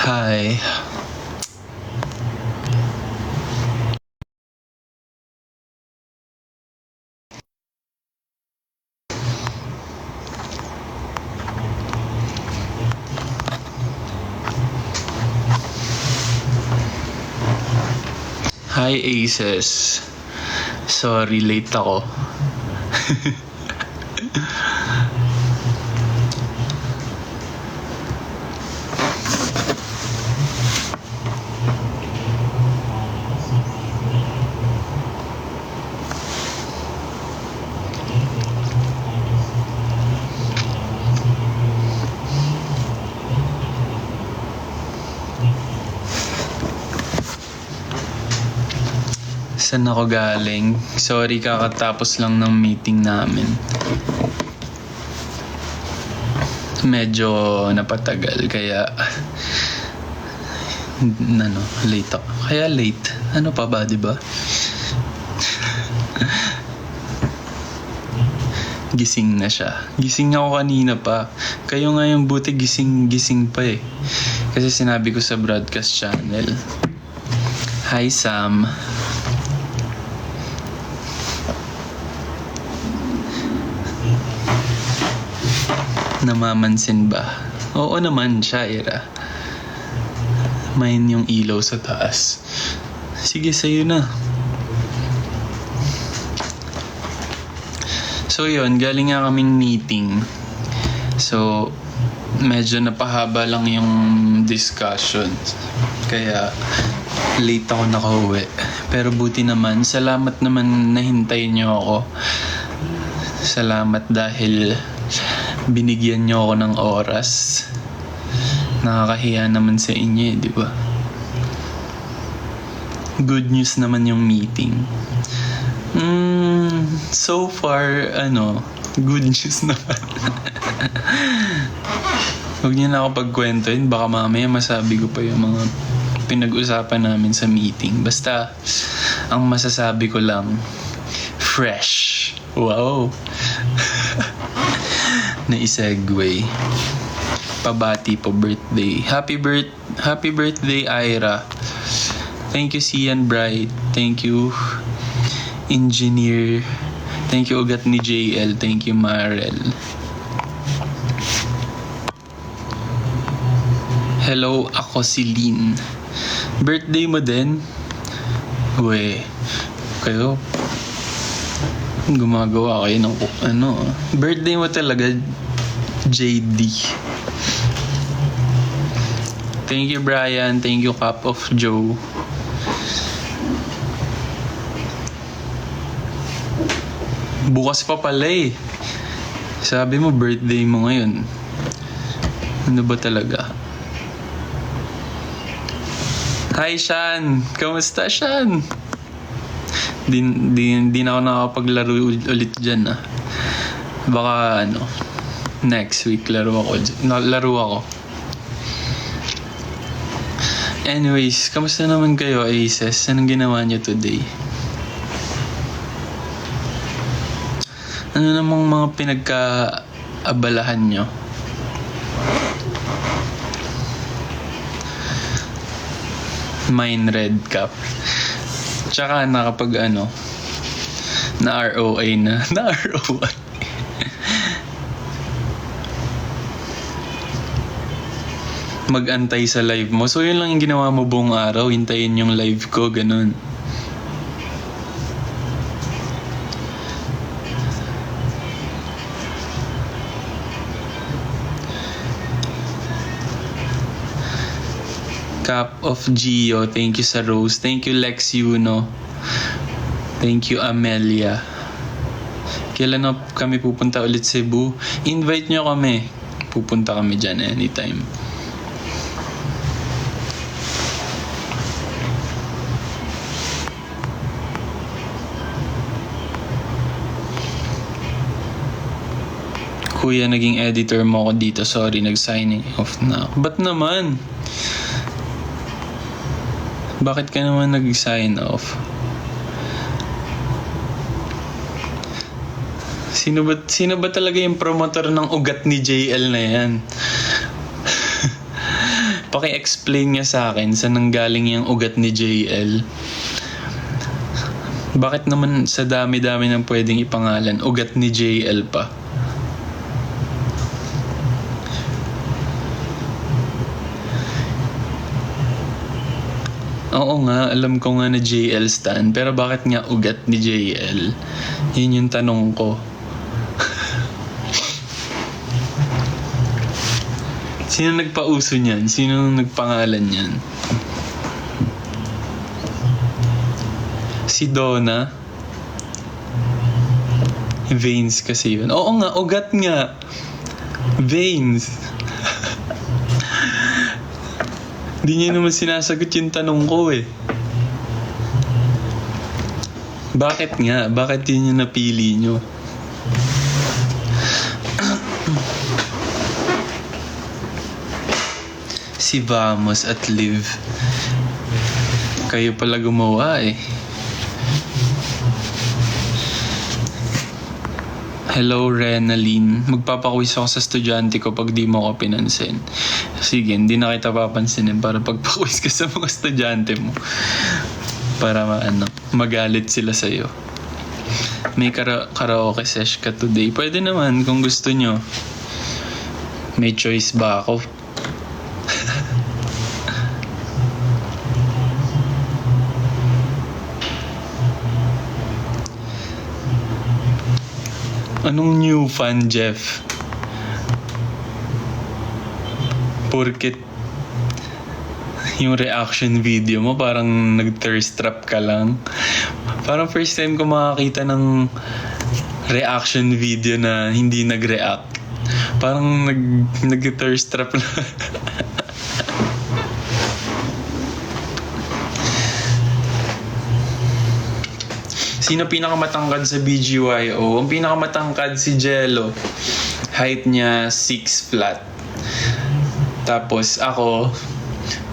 Hi. Hi, Aces. Sorry, late ako. Saan ako galing? Sorry, kakatapos lang ng meeting namin. Medyo napatagal, kaya late ako. Kaya late. Ano pa ba, di ba? Gising na siya. Gising ako kanina pa. Kayo nga yung buti gising pa eh. Kasi sinabi ko sa broadcast channel. Hi, Sam. Namamansin ba? Oo naman, Shaira. Main yung ilaw sa taas. Sige, sa'yo na. So yun, galing nga kaming meeting. So, medyo napahaba lang yung discussion. Kaya, late ako nakauwi. Pero buti naman, salamat naman nahintay niyo ako. Salamat dahil binigyan niyo ako ng oras. Nakakahiya naman sa inyo, di ba? Good news naman yung meeting. So far, good news naman. Huwag niyo na ako pagkwentuhin. Baka mamaya masabi ko pa yung mga pinag-usapan namin sa meeting. Basta, ang masasabi ko lang, fresh. Wow. Na-segue. Pabati po birthday. Happy birthday, Ira. Thank you, Sian Bright. Thank you, Engineer. Thank you, ugat ni JL. Thank you, Marel. Hello, ako si Lynn. Birthday mo din? Uwe, kayo gumagawa kayo ng birthday mo talaga, JD. Thank you, Brian. Thank you, Cup of Joe. Bukas pa pala eh. Sabi mo birthday mo ngayon. Ano ba talaga? Hi, Shan. Kamusta, Shan? Di na ako nakapaglaro ulit dyan ah. Baka next week laro ako. Anyways, kamusta naman kayo, Aces? Anong ginawa niyo today? Ano namang mga pinagkaabalahan niyo? Mine red cup. Tsaka nakapag na ROA na. Na ROA. Mag-antay sa live mo. So yun lang yung ginawa mo buong araw. Hintayin yung live ko, ganun. Cup of Gio, thank you sa Rose. Thank you, Lex Yuno. Thank you, Amelia. Kailan na kami pupunta ulit sa Cebu? Invite nyo kami. Pupunta kami dyan anytime. Kuya, naging editor mo ako dito. Sorry, nag-signing off na ako. Ba't naman? Bakit ka naman nag-sign off? Sino ba talaga yung promoter ng ugat ni JL na yan? Paki-explain nga sa akin saan nanggaling yung ugat ni JL. Bakit naman sa dami-dami ng pwedeng ipangalan, ugat ni JL pa? Oo nga, alam ko nga na JL stan, pero bakit nga ugat ni JL? Yun yung tanong ko. Sino nagpauso niyan? Sino nagpangalan niyan? Si Donna? Veins kasi yun. Oo nga, ugat nga. Veins. Hindi niya naman sinasagot yung tanong ko eh. Bakit nga? Bakit yun yung napili nyo? Si Vamos at Liv. Kayo pala gumawa eh. Hello, Renaline. Magpapakwis ako sa estudyante ko pag di mo ako pinansin. Sige, hindi na kita papansinin para pagpakwis ka sa mga estudyante mo. Para magalit sila sa'yo. May karaoke sesh ka today. Pwede naman kung gusto nyo. May choice ba ako? Anong new fan, Jeff? Porket yung reaction video mo parang nag-thirst trap ka lang. Parang first time ko makakita ng reaction video na hindi nag-react. Parang nag-thirst trap lang. Sino pinakamatangkad sa BGYO? Ang pinakamatangkad si Jello. Height niya 6 flat. Tapos ako,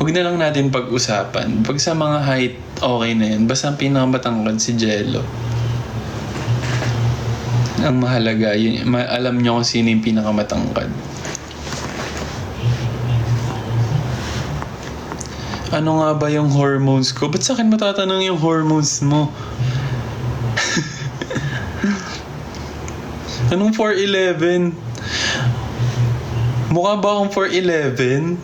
huwag na lang natin pag-usapan. Pag sa mga height, okay na yan. Basta ang pinakamatangkad si Jello. Ang mahalaga, yun, alam niyo kung sino yung pinakamatangkad. Ano nga ba yung hormones ko? Ba't sa akin matatanong yung hormones mo? Anong 4'11"? Mukha ba akong 4'11"?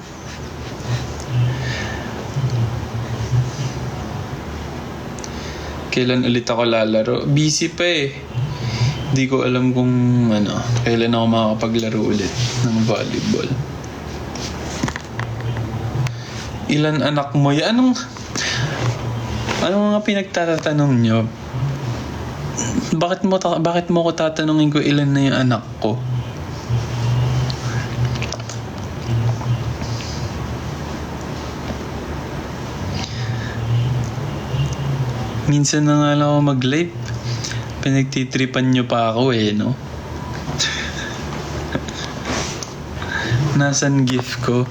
Kailan ulit ako lalaro? Busy pa eh. Hindi ko alam kung kailan ako makakapaglaro ulit ng volleyball. Ilan anak mo? Anong mga pinagtatanong nyo? Bakit mo ko tatanungin ko ilan na yung anak ko? Minsan na nga lang ako mag-live. Pinagtitripan nyo pa ako eh, no? Nasaan gift ko?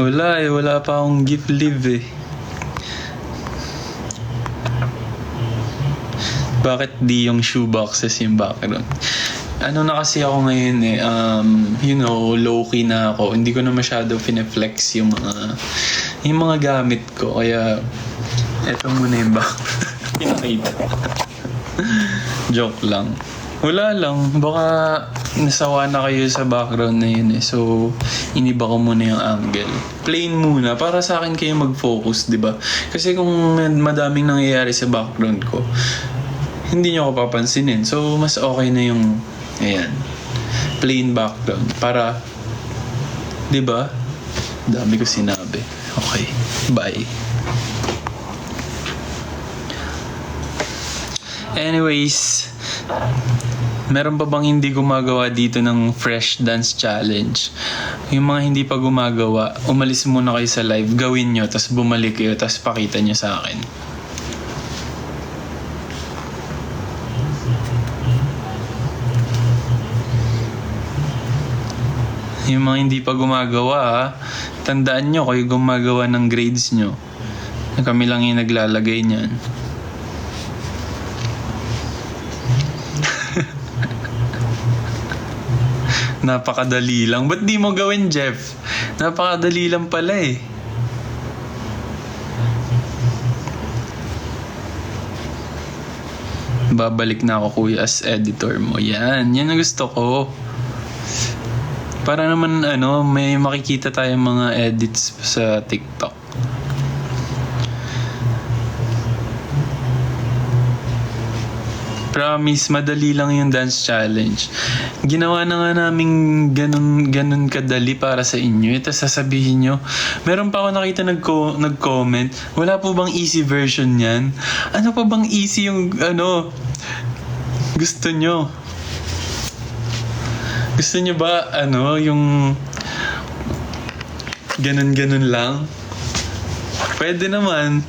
Wala pa akong gift live eh. Bakit di yung shoeboxes yung background? Ano na kasi ako ngayon eh, low-key na ako. Hindi ko na masyado fine-flex yung mga gamit ko. Kaya, eto muna yung background. Pinakita. Joke lang. Wala lang. Baka nasawa na kayo sa background na yun eh. So, iniba ko muna yung angle. Plain muna. Para sa akin kayo mag-focus, di ba? Kasi kung madaming nangyayari sa background ko, hindi nyo ako papansinin. So, mas okay na yung, plain background. Para, di ba? Dami ko sinabi. Okay. Bye. Anyways, meron pa bang hindi gumagawa dito ng Fresh Dance Challenge? Yung mga hindi pa gumagawa, umalis muna kayo sa live, gawin nyo, tapos bumalik kayo, tapos pakita nyo sa akin. Yung mga hindi pa gumagawa, tandaan nyo kayo gumagawa ng grades nyo. Kami lang yung naglalagay niyan. Napakadali lang. Ba't di mo gawin, Jeff? Napakadali lang pala eh. Babalik na ako, kuya, as editor mo. Yan ang gusto ko. Para naman may makikita tayong mga edits sa TikTok. Promise, madali lang yung dance challenge. Ginawa na nga namin ganun kadali para sa inyo. Ito sasabihin nyo, meron pa ako nakita nag-comment, wala po bang easy version yan? Ano pa bang easy yung gusto nyo? Gusto nyo ba yung ganun lang? Pwede naman.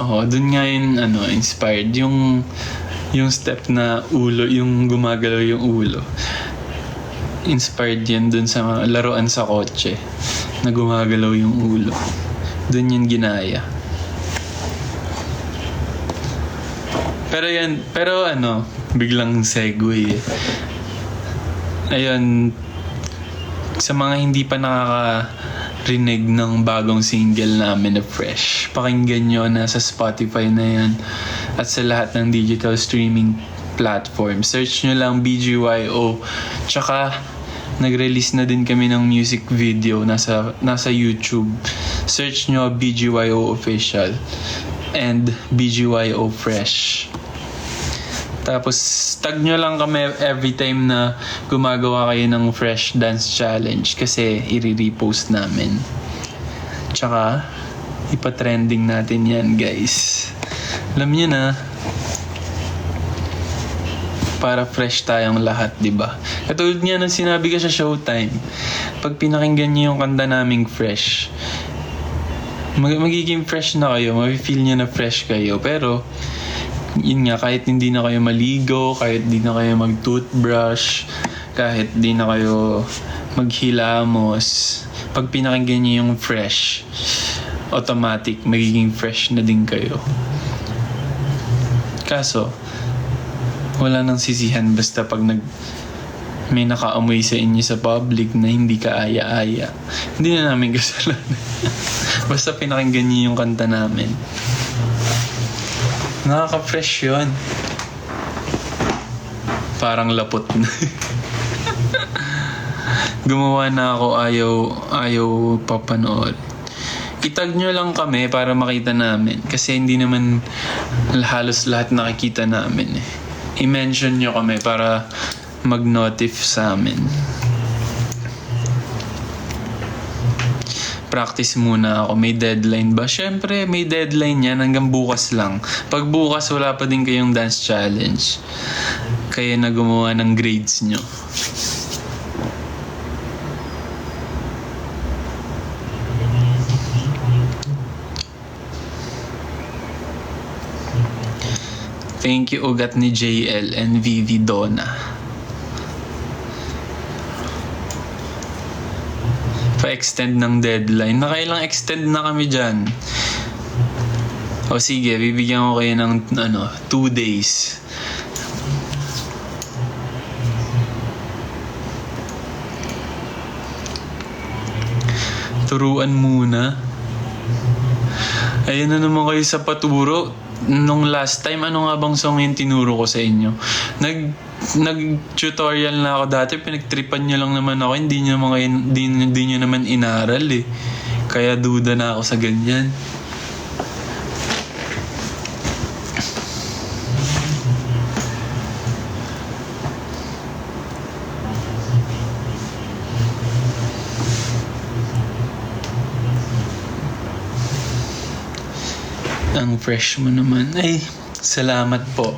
Oo, dun nga yun, inspired. Yung step na ulo, yung gumagalaw yung ulo. Inspired yan dun sa laruan sa kotse na gumagalaw yung ulo. Dun yun ginaya. Pero biglang segue. Ayun, sa mga hindi pa nakakarinig ng bagong single namin na Fresh, pakinggan nyo, nasa Spotify na yan at sa lahat ng digital streaming platform. Search nyo lang BGYO. Tsaka nag-release na din kami ng music video nasa YouTube. Search nyo BGYO Official and BGYO Fresh. Tapos tag nyo lang kami every time na gumagawa kayo ng Fresh Dance Challenge kasi i-repost namin. Tsaka ipa-trending natin yan, guys. Alam niyo na, para fresh tayong lahat, di ba? Katulad niya nang sinabi ko sa Showtime, pag pinakinggan niyo yung kanta naming Fresh, magiging fresh na kayo, ma-feel niyo na fresh kayo. Pero yun nga, kahit hindi na kayo maligo, kahit hindi na kayo mag-toothbrush, kahit hindi na kayo maghilamos, pag pinakinggan niyo yung Fresh, automatic magiging fresh na din kayo. Kaso wala nang sisihan basta pag may nakaamoy sa inyo sa public na hindi ka aya-aya, hindi na namin kasalanan. Basta pinakinggan niyo yung kanta namin. Nakaka-fresh yun. Parang lapot na. Gumawa na ako, ayaw papanood. Itag nyo lang kami para makita namin. Kasi hindi naman halos lahat nakikita namin eh. I-mention nyo kami para mag-notif sa amin. Practice muna ako. May deadline ba? Syempre, may deadline yan. Hanggang bukas lang. Pag bukas, wala pa din kayong dance challenge. Kaya na gumawa ng grades nyo. Thank you, ugat ni JL and Vivi Donna. Pa-extend ng deadline. Nakailang extend na kami dyan. O sige, bibigyan ko kayo ng 2 days. Turuan muna. Ayun na naman kayo sa paturo. Nung last time, ano nga bang song yung tinuro ko sa inyo? Nag-tutorial na ako dati, pinagtripan nyo lang naman ako, hindi nyo naman inaral eh. Kaya duda na ako sa ganyan. Ang fresh mo naman. Ay, salamat po.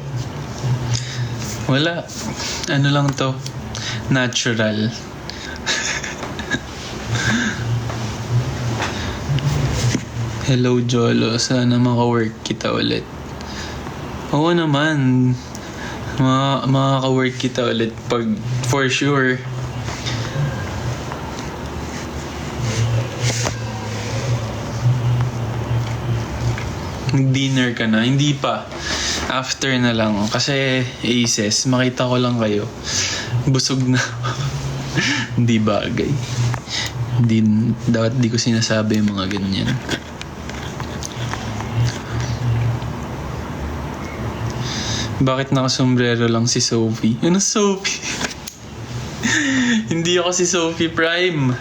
Wala. Ano lang to? Natural. Hello, Jolo. Sana maka-work kita ulit. Oo naman. Makaka-work kita ulit pag for sure. Nag-dinner ka na? Hindi pa. After na lang. Kasi aces, makita ko lang kayo. Busog na. Hindi bagay. Dapat di ko sinasabi yung mga ganyan. Bakit nakasombrero lang si Sophie? Ano Sophie? Hindi ako si Sophie Prime.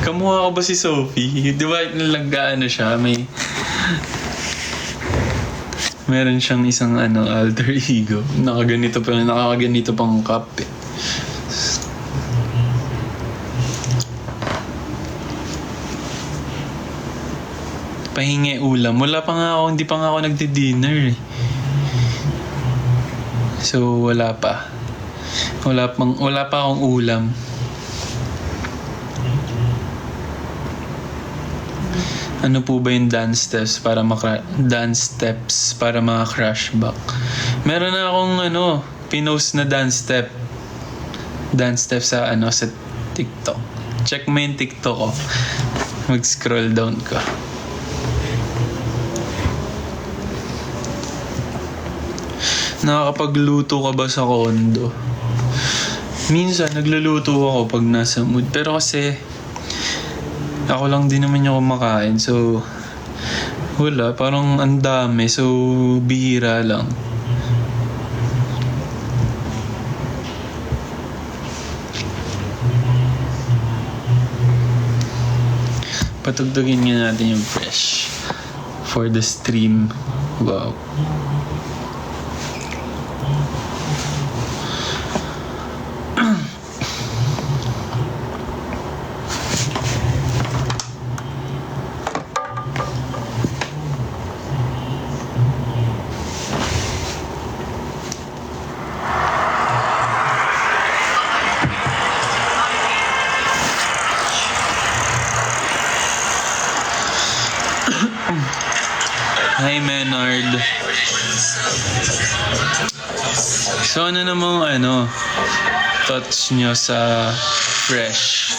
Kamukha ko ba si Sophie? Di ba nalaggaan siya? Meron siyang isang alter ego. Nakakaganito pang cup eh. Pahingi ulam. Hindi pa nga ako nagdi-dinner eh. So, wala pa. Wala pa akong ulam. Ano po ba yung dance steps para maka-crush back? Meron na akong pinost na dance step sa sa TikTok. Check mo yung TikTok ko. Mag-scroll down ka. Nakakapagluto ka ba sa kondo? Minsan nagluluto ako pag nasa mood, pero kasi ako lang din naman yung kumakain, so wala, parang ang dami, so bihira lang. Patugtugin nga natin yung fresh for the stream. Wow. Hi Menard. So ano namang thoughts nyo sa Fresh?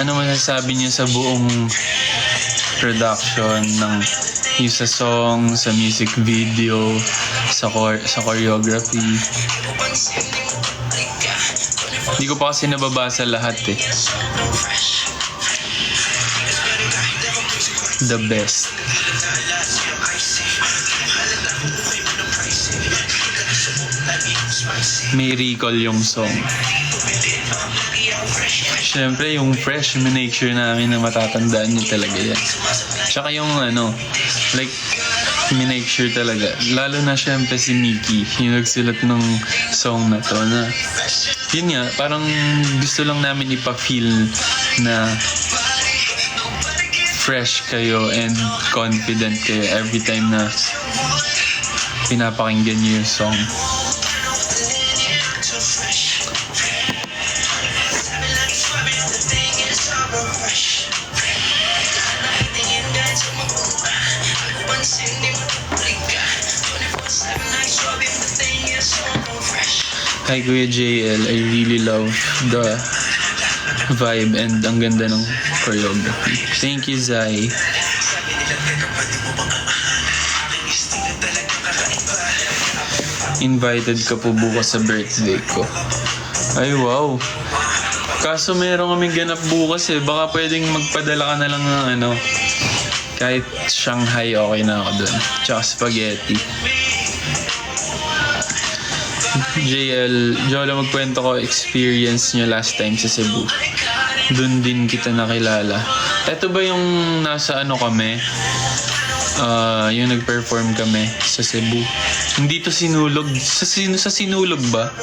Ano masasabi nyo sa buong production ng yung sa song, sa music video, sa choreography? Hindi ko pa kasi nababasa lahat eh. The best. May recall yung song. Siyempre yung fresh, make sure namin na matatandaan nyo talaga yan. Tsaka yung like, make sure talaga. Lalo na siyempre si Mickey, yung nagsulat ng song na to na yun nga, parang gusto lang namin ipa-feel na fresh kayo and confident kayo every time na pinapakinggan nyo yung song. Hi Kuya JL, I really love the vibe and ang ganda ng choreography. Thank you Zai. Invited ka po bukas sa birthday ko. Ay wow. Kaso meron kaming ganap bukas eh. Baka pwedeng magpadala ka na lang ng kahit Shanghai, okay na ako dun. Tsaka spaghetti. JL, Jolo, magkwento ko experience nyo last time sa Cebu. Doon din kita nakilala. Ito ba yung nasa kami? Yung nag-perform kami sa Cebu. Hindi to Sinulog. Sa Sinulog ba?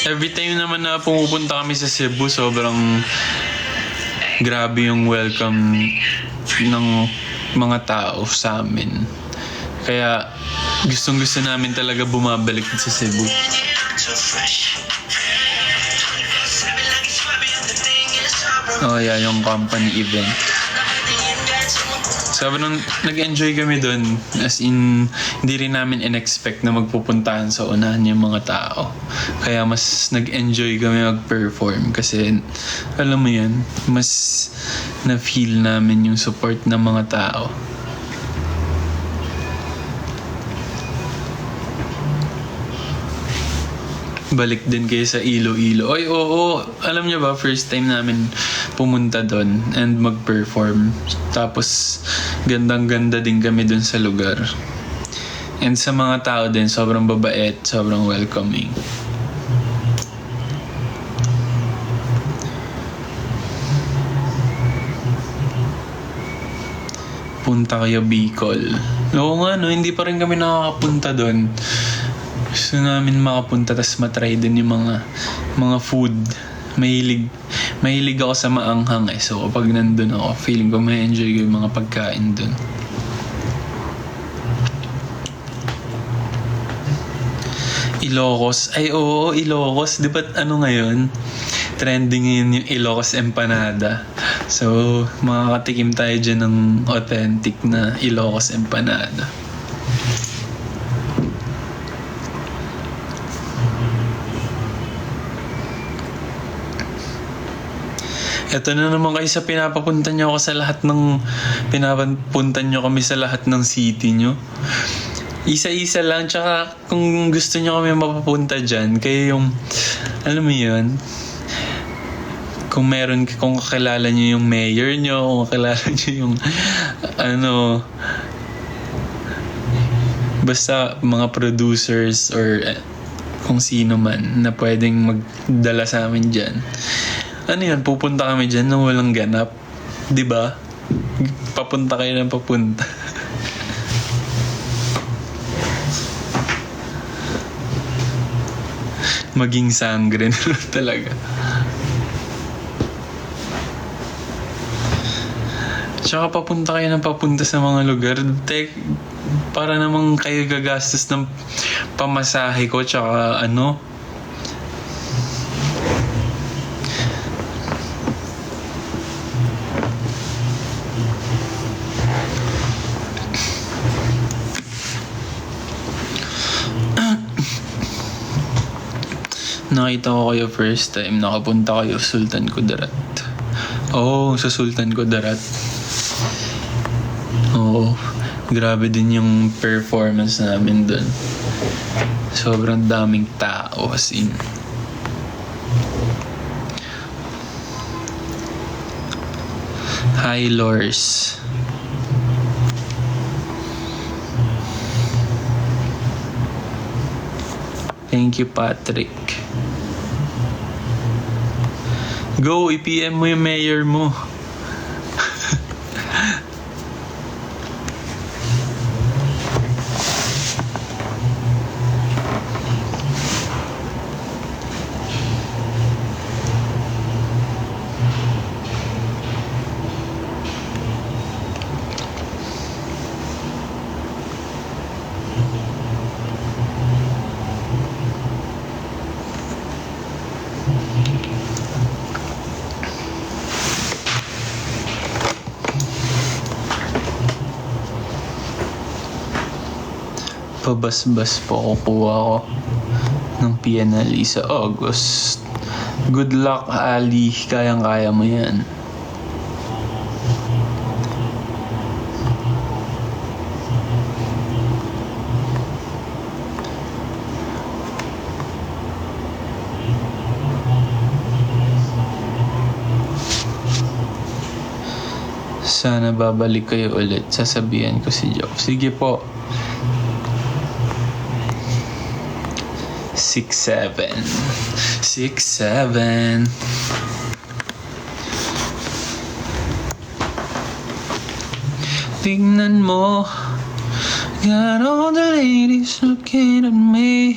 Every time naman na pumupunta kami sa Cebu, sobrang grabe yung welcome ng mga tao sa amin. Kaya gustong-gusto namin talaga bumabalik sa Cebu. Oh yeah, yung company event. Sobrang nag-enjoy kami doon. As in, hindi rin namin in-expect na magpupuntahan sa unahan yung mga tao. Kaya mas nag-enjoy kami mag-perform kasi alam mo yan, mas na-feel namin yung support ng mga tao. Balik din kayo sa Iloilo. Ay, oo. Alam niyo ba, first time namin pumunta doon and mag-perform. Tapos, gandang-ganda din kami doon sa lugar. And sa mga tao din, sobrang babait, sobrang welcoming. Punta kayo Bicol. Oo nga, no? Hindi pa rin kami nakakapunta doon. Gusto namin makapunta tas matry din yung mga food. Mahilig ako sa maanghang eh. So kapag nandun ako, feeling ko may enjoy ko yung mga pagkain dun. Ilocos. Ay oo, Ilocos. Di ba ano ngayon? Trending ngayon yung Ilocos empanada. So makakatikim tayo dyan ng authentic na Ilocos empanada. Ito na naman kayo sa pinapapunta nyo ako sa lahat ng pinapapunta nyo kami sa lahat ng city nyo. Isa-isa lang, tsaka kung gusto nyo kami mapapunta dyan, kayo yung, alam mo yun, kung kakilala nyo yung mayor nyo, kung kakilala nyo yung, basta mga producers or kung sino man na pwedeng magdala sa amin dyan. Ano yun, pupunta kami dyan nang walang ganap. Diba? Papunta kayo ng papunta. Maging sangre na talaga. Tsaka papunta kayo ng papunta sa mga lugar. Para namang kayo gagastos ng pamasahe ko tsaka nakita ko kayo first time, nakapunta kayo sa Sultan Kudarat. Sa Sultan Kudarat. Grabe din yung performance namin dun. Sobrang daming tao as in. Hi Lors. Thank you Patrick. Go, i-PM mo yung mayor mo. Pabasbas po kukuha ko ng PNLE sa August. Good luck Ali, kayang-kaya mo yan. Sana babalik kayo ulit, sasabihan ko si Joe. Sige po. 6'7". Tingnan mo, got all the ladies looking at me.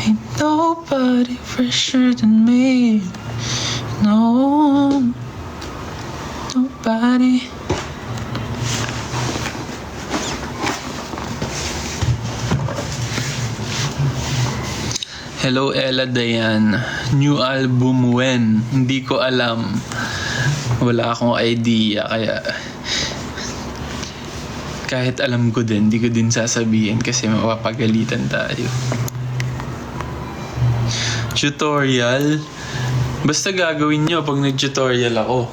Ain't nobody fresher than me. No, nobody. Hello Ella Dayan. New album when? Hindi ko alam. Wala akong idea. Kaya kahit alam ko din, hindi ko din sasabihin kasi mapapagalitan tayo. Tutorial? Basta gagawin nyo pag nag-tutorial ako.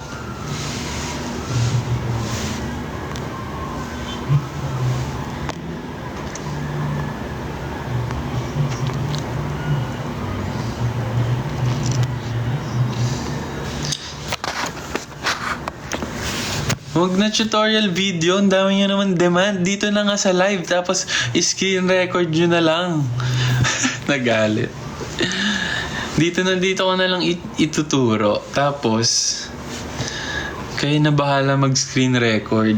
Huwag na tutorial video, ang dami nyo naman demand. Dito na nga sa live, tapos screen record nyo na lang. Nagalit. Dito ko na lang ituturo. Tapos, kayo na bahala mag-screen record.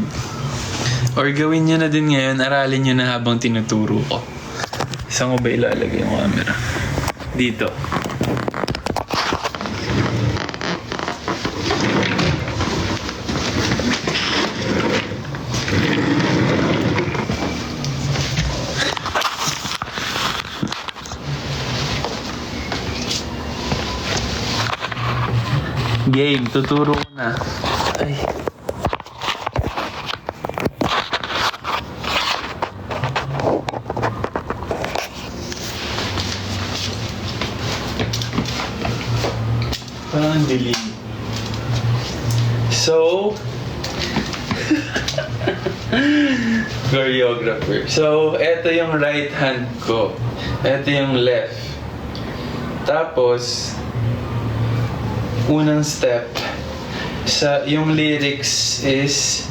Or gawin nyo na din ngayon, aralin nyo na habang tinuturo ko. Saan ko ba ilalagay yung camera? Dito. Game, tuturo ko na. Ay. Parang dilim. So, choreographer. So, eto yung right hand ko. Eto yung left. Tapos, unang step sa yung lyrics is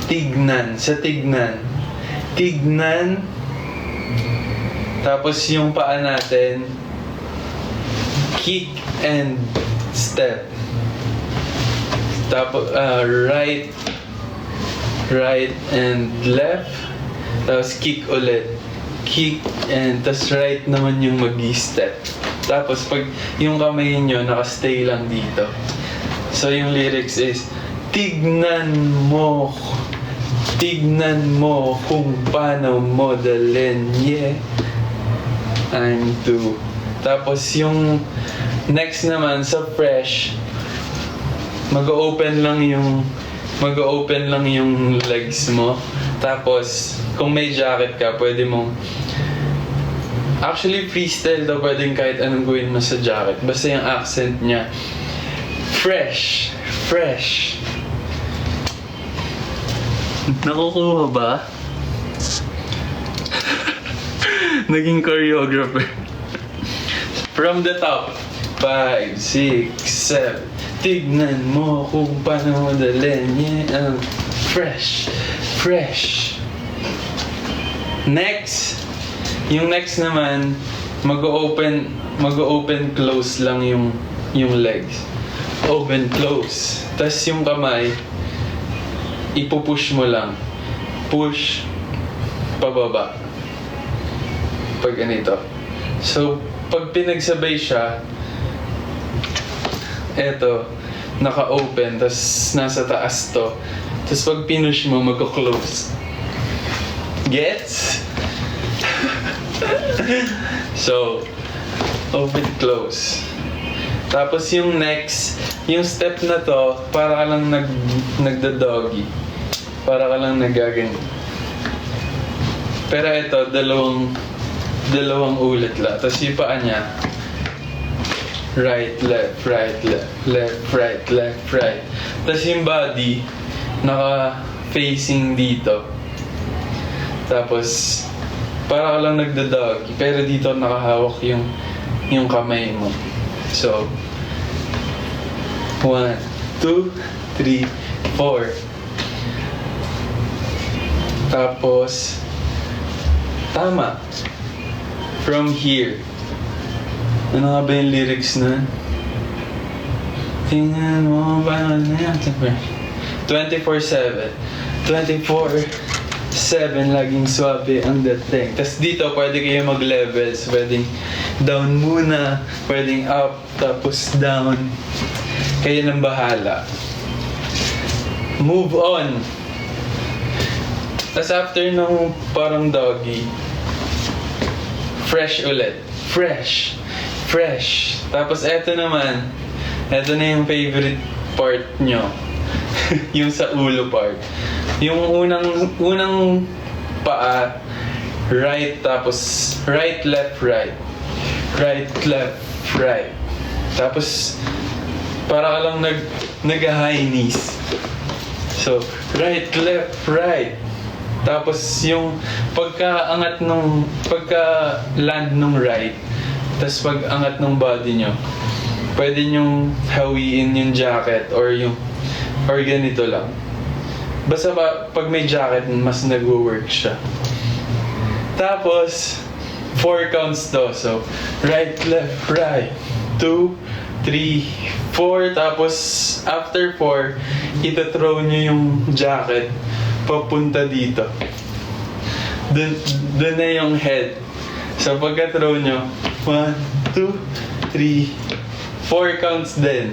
tignan, sa tignan, tapos yung paa natin kick and step, tapos right and left, tapos kick ulit, kick and tapos right naman yung mag-step. Tapos pag yung kamay nyo nakastay lang dito. So yung lyrics is tignan mo kung paano mo dalhin, yeah, I'm too. Tapos yung next naman sa fresh, mag-open lang yung legs mo. Tapos kung may jacket ka, pwede mong actually, freestyle daw, pwedeng kahit anong gawin mo sa jacket. Basta yung accent niya. Fresh. Nakukuha ba? Naging choreographer. From the top. 5, 6, 7. Tignan mo kung paano mo dalhin. Yeah, fresh. Next. Yung next naman, mag-open close lang yung legs. Open, close. Tapos yung kamay, ipupush mo lang. Push, pababa. Pag ganito. So, pag pinagsabay siya, eto, naka-open, tapos nasa taas to. Tapos pag pinush mo, mag-close. Gets? So, open, close. Tapos yung next, yung step na to, para ka lang nagda-doggy. Para ka lang nagaganyan. Pero ito, dalawang ulit lang. Tapos yung paa niya, right, left, right, left, right, left, right. Tapos yung body, naka-facing dito. Tapos, para ka lang nagda-doggy, pero dito nakahawak yung kamay mo. So, 1, 2, 3, 4. Tapos, tama. From here. Ano nga ba yung lyrics nun? Tingnan mo ba na yan? 24/7. 24/7 laging swabe ang dating. Tapos dito pwede kayo mag-levels. Pwedeng down muna, pwedeng up, tapos down. Kayo nang bahala. Move on. Tapos after ng parang doggy, fresh ulit. Fresh. Tapos eto naman, eto na yung favorite part nyo. Yung sa ulo part. Yung unang paa, right, tapos right, left, right. Right, left, right. Tapos, para ka lang nag-high knees. So, right, left, right. Tapos yung pagka-land nung right, tapos pag-angat ng body nyo, pwede nyong hawiin yung jacket or ganito lang. Basta pag may jacket, mas nag-work siya. Tapos, 4 counts to. So, right, left, right. 2, 3, 4. Tapos, after 4, ito-throw nyo yung jacket papunta dito. Dun na yung head. So, pagka-throw nyo, 1, 2, 3, 4 counts din.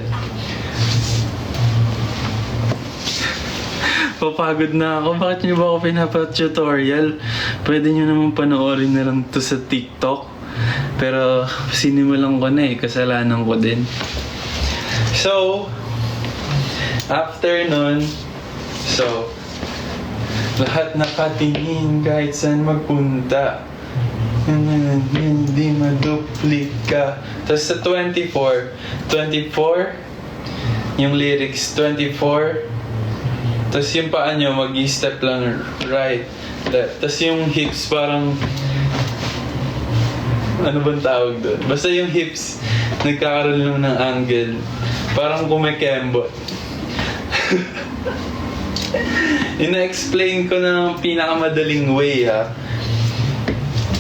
Papagod na ako. Bakit niyo ba ako pinapa-tutorial? Pwede niyo naman panoorin na lang to sa TikTok. Pero sinimulan ko na kasalanan ko din. So, after nun, lahat nakatingin kahit saan magpunta. Hindi maduplika. Tapos sa 24, yung lyrics, 24, tapos yung paa nyo, mag-i-step lang right, left. Tapos yung hips parang, ano bang tawag doon? Basta yung hips, nagkakaroon lang ng angle. Parang kumikembot. Ina-explain ko ng pinakamadaling way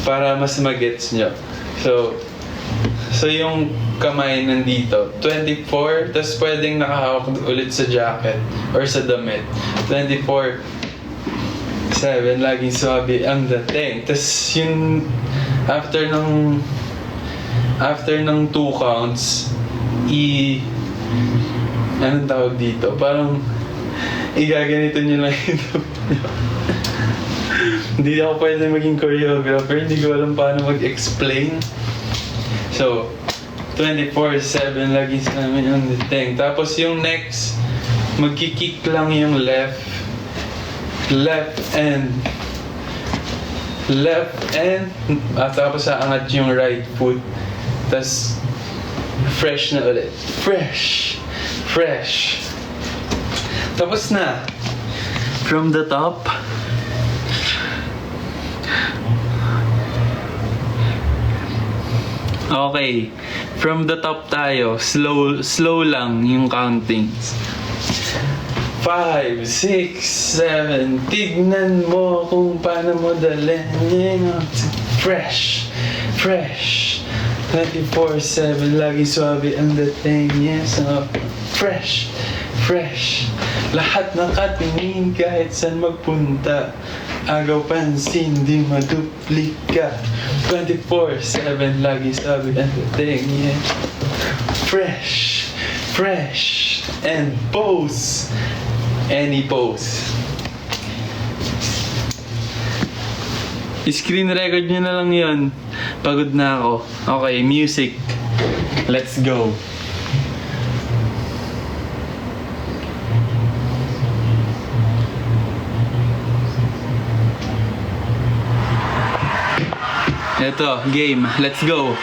para mas magets nyo. So yung kamay nandito, 24, tapos pwedeng nakahawak ulit sa jacket or sa damit. 24, 7, laging swabe ang dating. Tapos yung after ng 2 counts, anong tawag dito? Parang igaganito nyo lang yung Hindi ako pwede maging choreographer, hindi ko alam paano mag-explain. So, 24/7 lagi sa namin yung dating. Tapos yung next, magki-kick lang yung left and tapos aangat yung right foot. Tapos fresh na ulit. Fresh. Tapos na. From the top. Okay. From the top tayo. Slow lang yung countings. 5, 6, 7. Tignan mo kung paano mo dalhin. Fresh. 24/7. Lagi swabe ang dating. Yes. Fresh. Lahat nakatingin kahit saan magpunta. Agaw pansin, di maduplika. 24/7 lagi sabi ang dating. Yeah. Fresh. And pose. Any pose. Screen record nyo na lang yun. Pagod na ako. Okay, music. Let's go. Ito, game. Let's go.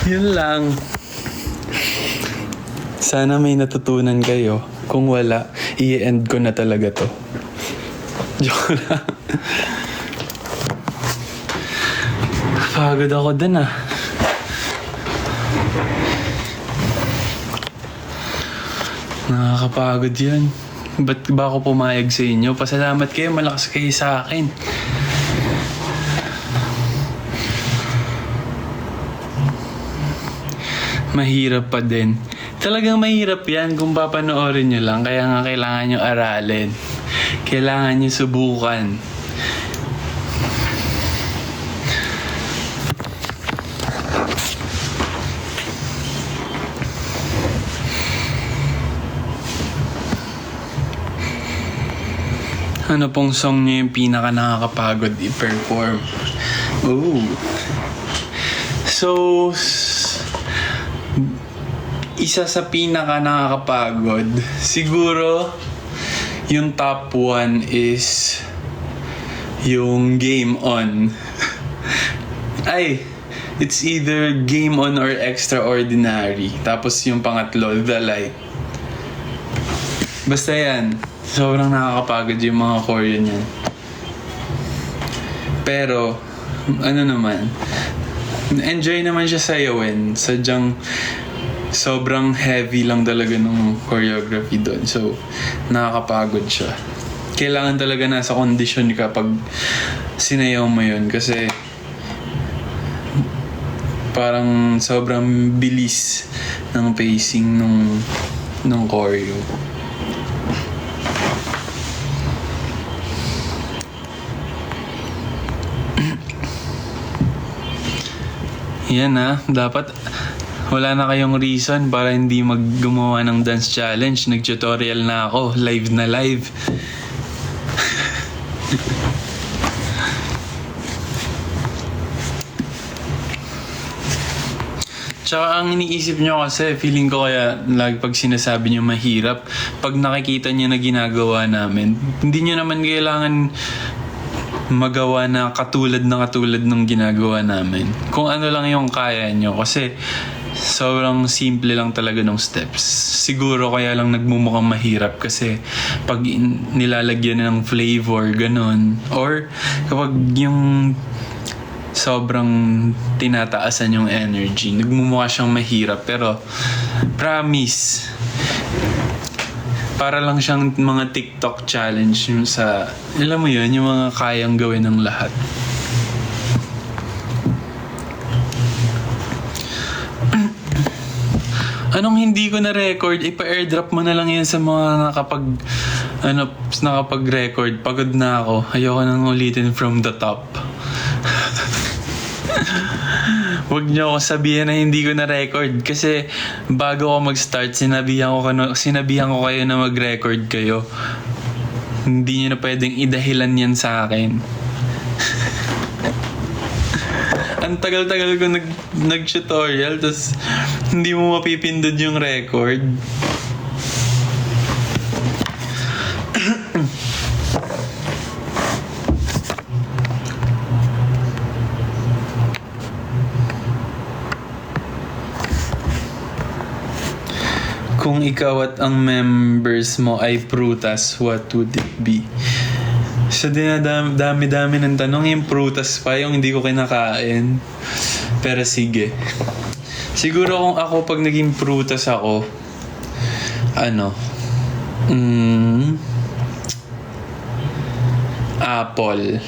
Yun lang. Sana may natutunan kayo. Kung wala, i-end ko na talaga to. Joke lang. Pagod ako din Nakakapagod yun. Ba't ba ako pumayag sa inyo? Pasalamat kayo, malakas kayo sa akin. Mahirap pa din. Talagang mahirap yan kung papanoorin nyo lang. Kaya nga kailangan nyo aralin. Kailangan niyo subukan. Ano pong song niyo yung pinaka nakakapagod i-perform? Oh. So, isa sa pinaka nakakapagod, siguro, yung top 1 is yung Game On. It's either Game On or Extraordinary. Tapos yung pangatlo, The Light. Basta yan. Sobrang nakakapagod yung mga choreo niyan. Pero, enjoy naman siya sayawin. Sadyang sobrang heavy lang talaga ng choreography doon. So, nakakapagod siya. Kailangan talaga nasa kondisyon ka pag sinayaw mo yun. Kasi, parang sobrang bilis ng pacing ng choreo. Yan dapat wala na kayong reason para hindi gumawa ng dance challenge. Nag-tutorial na ako, live na live. Tsaka ang iniisip nyo kasi, feeling ko kaya lagi pag sinasabi nyo mahirap, pag nakikita nyo na ginagawa namin, hindi nyo naman kailangan magawa na katulad ng ginagawa namin. Kung ano lang yung kaya nyo. Kasi sobrang simple lang talaga ng steps. Siguro kaya lang nagmumukhang mahirap kasi pag nilalagyan ng flavor, ganun. Or kapag yung sobrang tinataasan yung energy, nagmumukha siyang mahirap. Pero promise, para lang siyang mga TikTok challenge yung sa, alam mo yun, yung mga kayang gawin ng lahat. Anong hindi ko na-record? Ipa-airdrop mo na lang yan sa mga nakapag-record. Pagod na ako. Ayoko nang ulitin from the top. Huwag niyo ako sabihin na hindi ko na-record kasi bago ako mag-start, sinabihan ko kayo na mag-record kayo. Hindi niyo na pwedeng idahilan yan sa akin. Ang tagal-tagal ko nag-tutorial tapos hindi mo mapipindod yung record. Kung ikaw at ang members mo ay prutas, what would it be? So, dami-dami ng tanong. Yung prutas pa, yung hindi ko kinakain. Pero sige. Siguro kung ako, pag naging prutas ako, apple.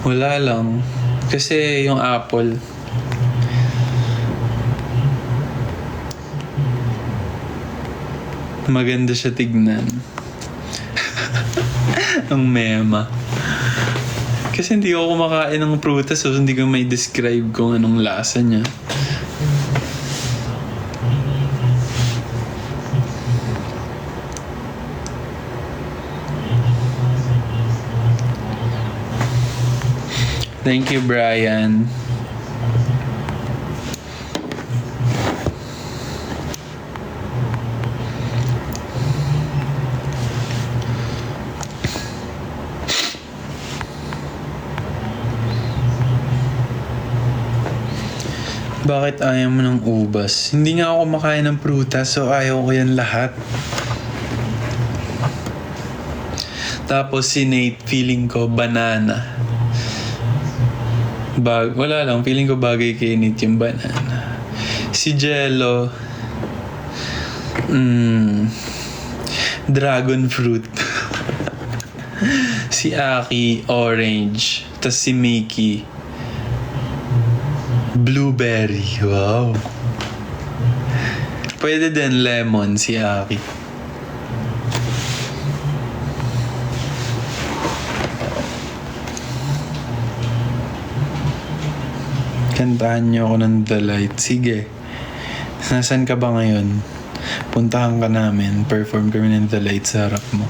Wala lang. Kasi yung apple, maganda siya tignan. Ang mema. Kasi hindi ako kumakain ng prutas, so hindi ko may describe kung anong lasa niya. Thank you, Brian. Bakit ayaw mo ng ubas? Hindi nga ako kumakain ng prutas, so ayaw ko yan lahat. Tapos si Nate, feeling ko banana. Wala lang, feeling ko bagay kay Nate yung banana. Si Jello, dragon fruit. Si Aki, orange. Tapos si Mickey, blueberry. Wow. Pwede din lemon si Aki. Kantahan niyo ako ng The Light. Sige. Nasaan ka ba ngayon? Puntahan ka namin. Perform kami ng The Light sa harap mo.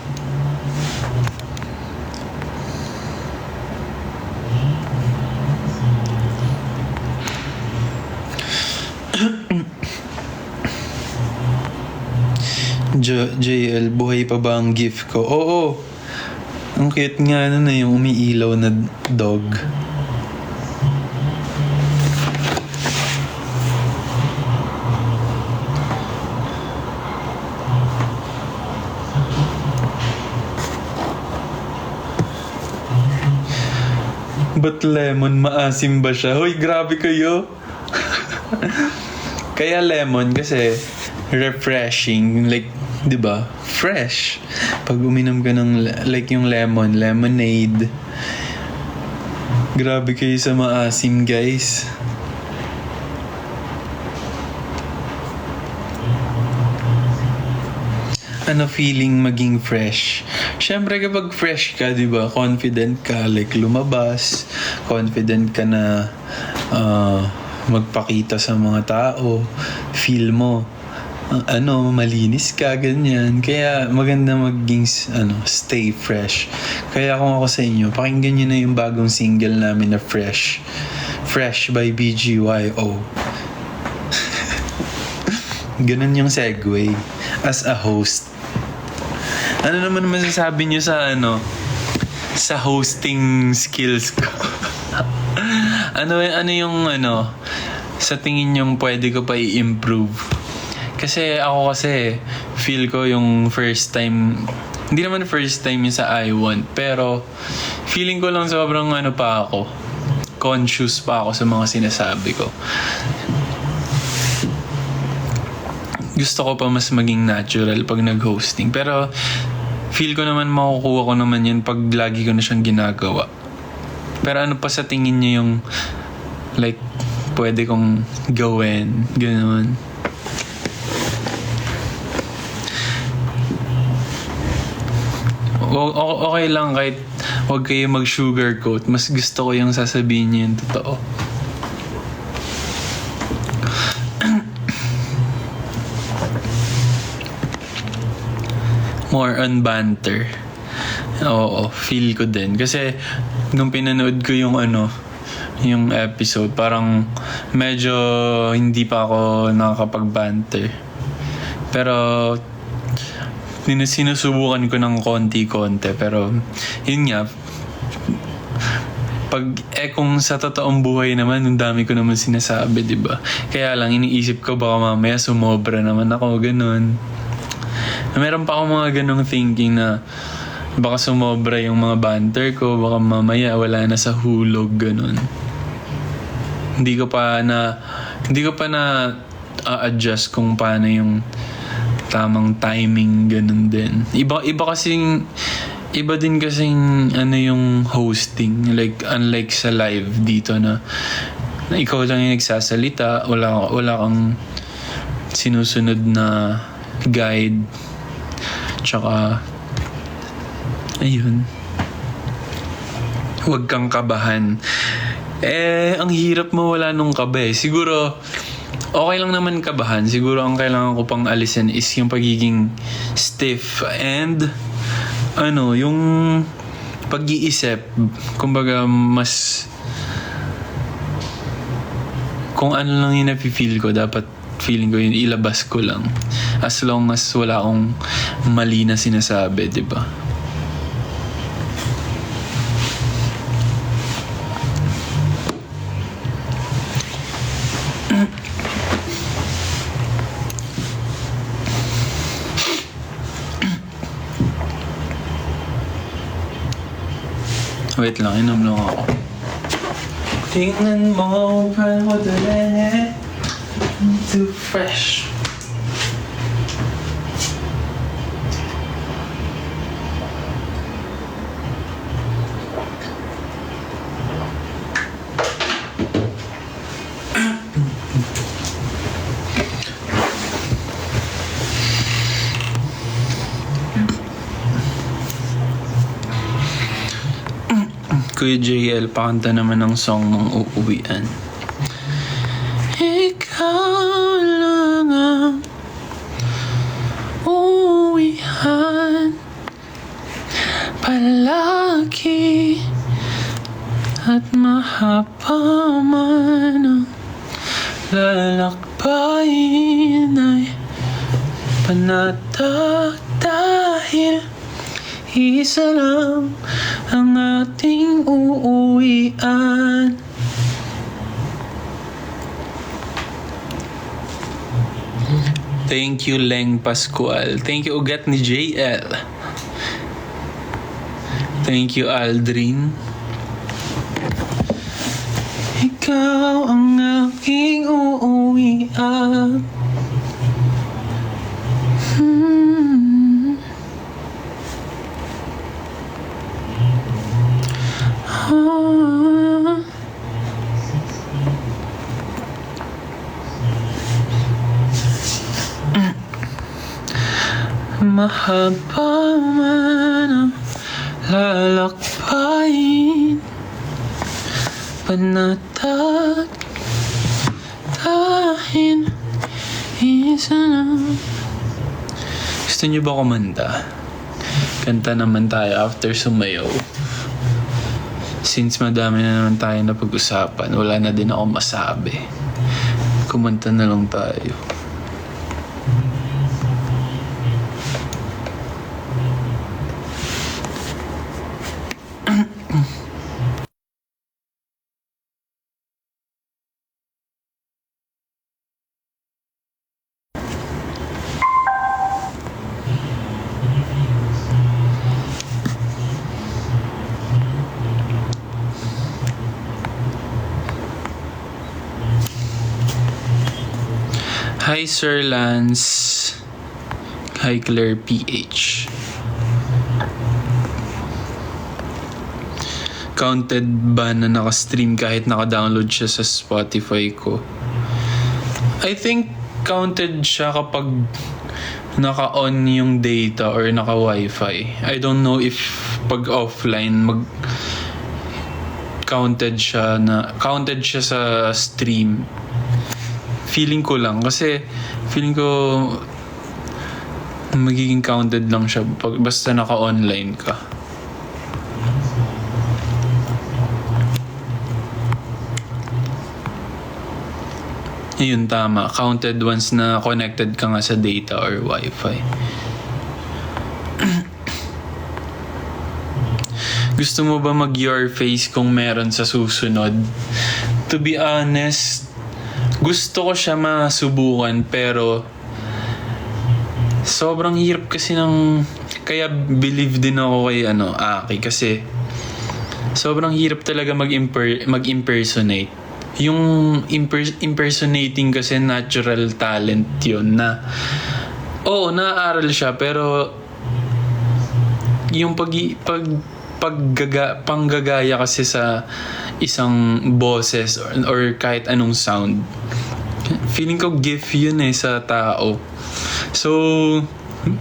JL, buhay pa ba ang gift ko? Oo. Ang cute nga na yung umiilaw na dog. Ba't lemon? Maasim ba siya? Hoy, grabe kayo. Kaya lemon kasi refreshing, like, 'di ba? Fresh. Pag uminom ka ng like yung lemonade. Grabe kayo sa maasim, guys. Ano feeling maging fresh? Siyempre kapag fresh ka, 'di ba? Confident ka, like lumabas, confident ka na magpakita sa mga tao, feel mo malinis ka, ganyan. Kaya maganda maging stay fresh. Kaya kung ako sa inyo, pakinggan nyo na yung bagong single namin na Fresh by BGYO. Ganun yung segue as a host. Ano naman masasabi nyo sa sa hosting skills ko? ano yung sa tingin nyong pwede ko pa i-improve? Kasi feel ko yung first time, hindi naman first time yung sa I Want, pero feeling ko lang sobrang pa ako, conscious pa ako sa mga sinasabi ko. Gusto ko pa mas maging natural pag nag-hosting, pero feel ko naman makukuha ko naman yun pag lagi ko na siyang ginagawa. Pero ano pa sa tingin niyo yung like pwede kong gawin, gano'n? Okay lang kahit huwag kayo mag-sugarcoat. Mas gusto ko yung sasabihin niyo yung totoo. More on banter. Oo, feel ko din. Kasi nung pinanood ko yung yung episode, parang medyo hindi pa ako nakakapag-banter. Pero sinusubukan ko ng konti-konti, pero yun nga, kung sa totoong buhay naman, ang dami ko naman sinasabi, diba? Kaya lang iniisip ko baka mamaya sumobra naman ako, ganun. Meron pa akong mga ganong thinking na baka sumobra yung mga banter ko, baka mamaya wala na sa hulog, ganun. Hindi ko pa na adjust kung paano yung tamang timing, ganun din. Iba din kasing yung hosting, like unlike sa live dito na ikaw lang yung nagsasalita, wala kang sinusunod na guide, tsaka ayun, huwag kang kabahan. Ang hirap mawala nung kaba. Siguro okay lang naman kabahan. Siguro ang kailangan ko pang alisin is yung pagiging stiff and yung pag-iisip. Kumbaga mas kung ano lang yung napifeel ko, dapat feeling ko yun, ilabas ko lang. As long as wala akong mali na sinasabi, diba? Wait lang, inom lang ako. Tingnan mo, paano dali too fresh. Kuya JL, pakanta naman ng song ng uuwian. ikaw lang ang uuwihan palagi. At mahaba man ang lalakbayin ay panatag dahil isa lang ang ating uuwian. Thank you, Leng Pascual. Thank you, ugat ni JL. Thank you, Aldrin. Ikaw ang aking uuwian. Mahaba man ang lalakbayin, panatag dahil isa lang. Gusto niyo ba kumanta? Kanta naman tayo after sumayaw. Since madami na naman tayo na pag-usapan, wala na din ako masabi. Kumanta na lang tayo. Hi Sir Lance. Hi Claire PH. Counted ba na naka-stream kahit naka-download siya sa Spotify ko? I think counted siya kapag naka-on yung data or naka-wifi. I don't know if pag offline counted siya sa stream. Feeling ko lang kasi feeling ko magiging counted lang siya basta naka-online ka. Yun, tama. Counted once na connected ka nga sa data or wifi. Gusto mo ba mag-your face kung meron sa susunod? To be honest, gusto ko siya masubukan pero sobrang hirap kasi kaya believe din ako kay Aki kasi sobrang hirap talaga mag-impersonate. Yung impersonating kasi natural talent yun na naaaral siya pero yung panggagaya kasi sa isang boses or kahit anong sound, feeling ko gift yun sa tao. So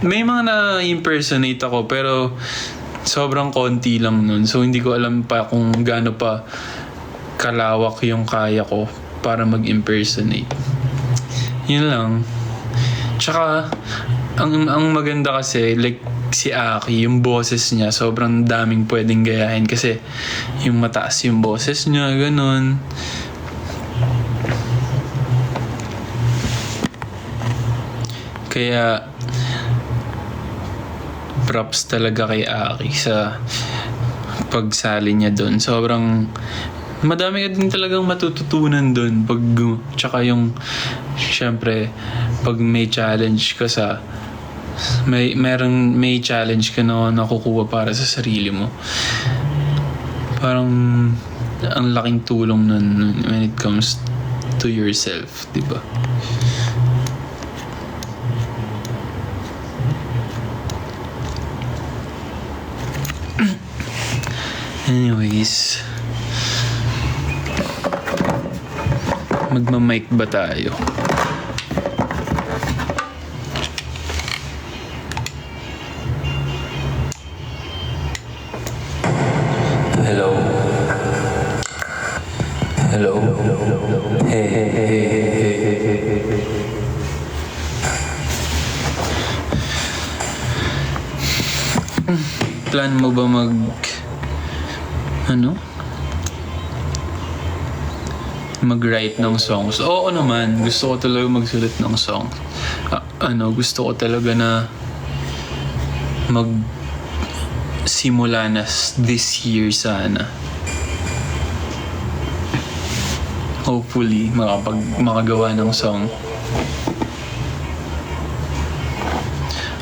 may mga na-impersonate ako pero sobrang konti lang nun, so hindi ko alam pa kung gaano pa kalawak yung kaya ko para mag-impersonate. Yun lang. Tsaka ang maganda kasi like si Aki, yung boses niya sobrang daming pwedeng gayahin kasi yung mataas yung boses niya, ganun. Kaya props talaga kay Aki sa pagsali niya doon. Sobrang madami ka din talagang matututunan doon tsaka yung syempre pag may challenge ka may challenge ka na nakukuha para sa sarili mo, parang ang laking tulong nun when it comes to yourself, di ba? Anyways, magma-mic ba tayo? Hello? Hey, hey, hey, hey, hey. Plan mo ba mag-write ng songs? Oo naman, gusto ko talaga magsulat ng song. Gusto ko talaga na simula na this year sana. Hopefully, makagawa ng song.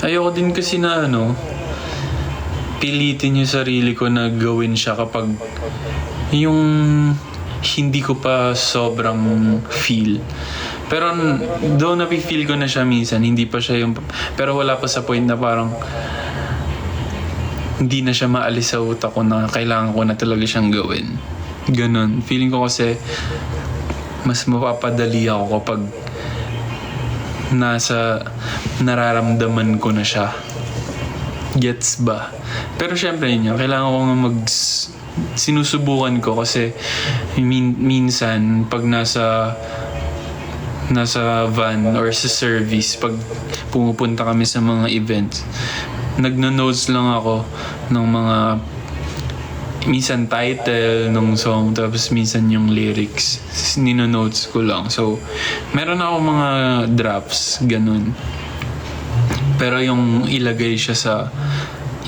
Ayoko din kasi na pilitin yung sarili ko na gawin siya kapag yung hindi ko pa sobrang feel. Pero though napi-feel ko na siya minsan, hindi pa siya yung... Pero wala pa sa point na parang hindi na siya maalis sa utak ko na kailangan ko na talaga siyang gawin. Ganon. Feeling ko kasi mas mapapadali ako kapag nararamdaman ko na siya. Gets ba? Pero syempre kailangan ko nga sinusubukan ko kasi minsan pag nasa van or sa service, pag pumupunta kami sa mga events, nagno-notes lang ako ng mga minsan title ng song, tapos minsan yung lyrics nino-notes ko lang. So meron ako mga drafts ganun, pero yung ilagay siya sa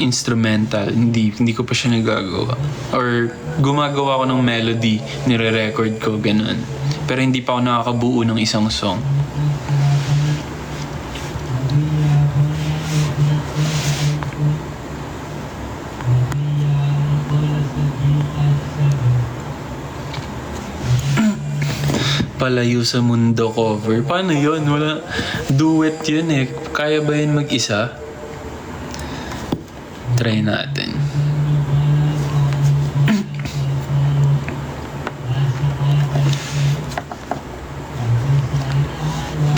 instrumental, hindi ko pa siya nagagawa. Or gumagawa ko ng melody, nire-record ko, ganun. Pero hindi pa ako nakakabuo ng isang song. Palayo sa Mundo cover. Paano yun? Wala. Duet yun eh. Kaya ba yun mag-isa? Try natin.